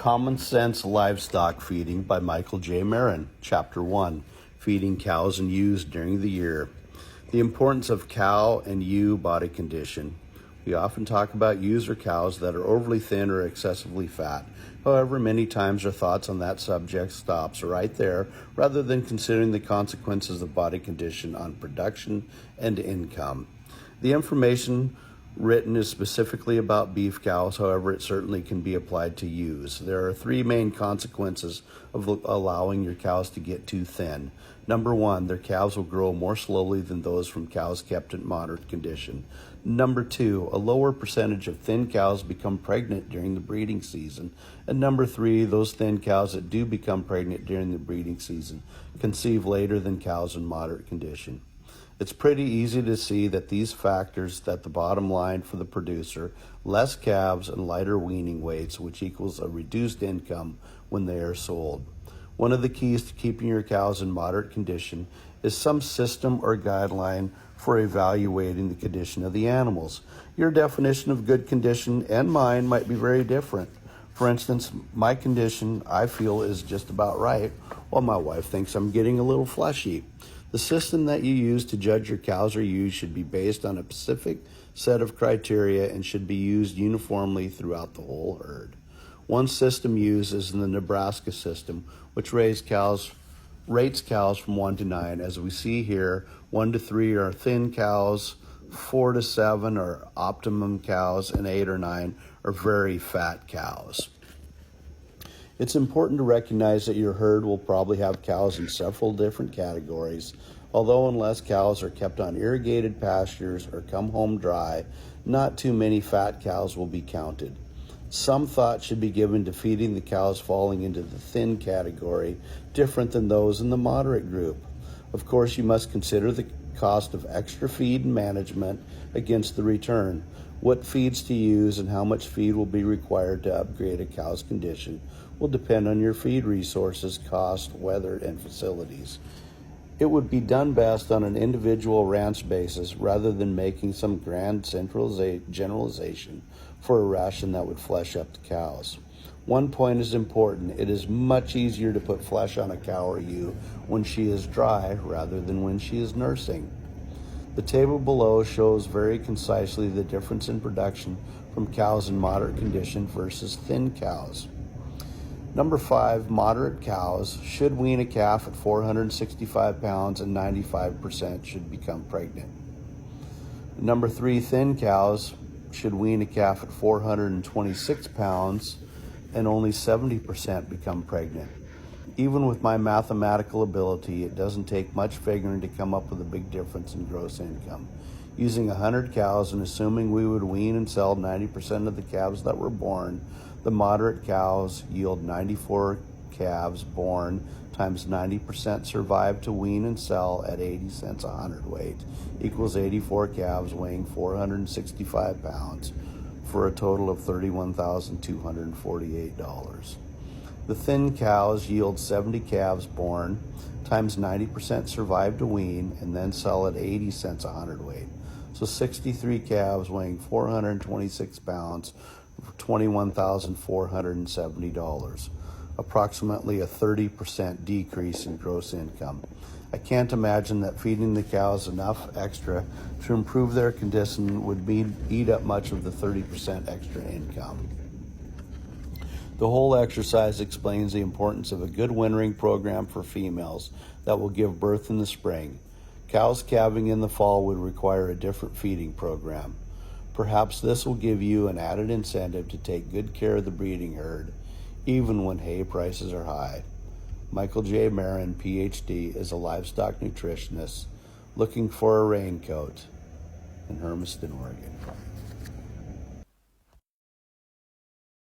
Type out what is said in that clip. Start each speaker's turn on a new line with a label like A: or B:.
A: Common Sense Livestock Feeding by Michael J. Marin, Chapter 1, Feeding Cows and Ewes During the Year. The importance of cow and ewe body condition. We often talk about ewes or cows that are overly thin or excessively fat. However, many times our thoughts on that subject stops right there rather than considering the consequences of body condition on production and income. The information written is specifically about beef cows, however, it certainly can be applied to ewes. There are three main consequences of allowing your cows to get too thin. Number one, their calves will grow more slowly than those from cows kept in moderate condition. Number two, a lower percentage of thin cows become pregnant during the breeding season. And number three, those thin cows that do become pregnant during the breeding season conceive later than cows in moderate condition. It's pretty easy to see that these factors that the bottom line for the producer, less calves and lighter weaning weights, which equals a reduced income when they are sold. One of the keys to keeping your cows in moderate condition is some system or guideline for evaluating the condition of the animals. Your definition of good condition and mine might be very different. For instance, my condition I feel is just about right, while my wife thinks I'm getting a little fleshy. The system that you use to judge your cows or ewes should be based on a specific set of criteria and should be used uniformly throughout the whole herd. One system used is the Nebraska system, which rates cows from 1 to 9. As we see here, 1 to 3 are thin cows, 4 to 7 are optimum cows, and 8 or 9 are very fat cows. It's important to recognize that your herd will probably have cows in several different categories, although unless cows are kept on irrigated pastures or come home dry, not too many fat cows will be counted. Some thought should be given to feeding the cows falling into the thin category, different than those in the moderate group. Of course, you must consider the cost of extra feed and management against the return. What feeds to use and how much feed will be required to upgrade a cow's condition will depend on your feed resources, cost, weather, and facilities. It would be done best on an individual ranch basis rather than making some grand generalization for a ration that would flesh up the cows. One point is important. It is much easier to put flesh on a cow or ewe when she is dry rather than when she is nursing. The table below shows very concisely the difference in production from cows in moderate condition versus thin cows. Number 5, moderate cows should wean a calf at 465 pounds and 95% should become pregnant. Number 3, thin cows should wean a calf at 426 pounds and only 70% become pregnant. Even with my mathematical ability, it doesn't take much figuring to come up with a big difference in gross income. Using 100 cows and assuming we would wean and sell 90% of the calves that were born, the moderate cows yield 94 calves born times 90% survive to wean and sell at 80 cents a hundredweight equals 84 calves weighing 465 pounds for a total of $31,248. The thin cows yield 70 calves born times 90% survive to wean and then sell at 80 cents a hundredweight. So 63 calves weighing 426 pounds for $21,470, approximately a 30% decrease in gross income. I can't imagine that feeding the cows enough extra to improve their condition would eat up much of the 30% extra income. The whole exercise explains the importance of a good wintering program for females that will give birth in the spring. Cows calving in the fall would require a different feeding program. Perhaps this will give you an added incentive to take good care of the breeding herd, even when hay prices are high. Michael J. Marin, PhD, is a livestock nutritionist looking for a raincoat in Hermiston, Oregon.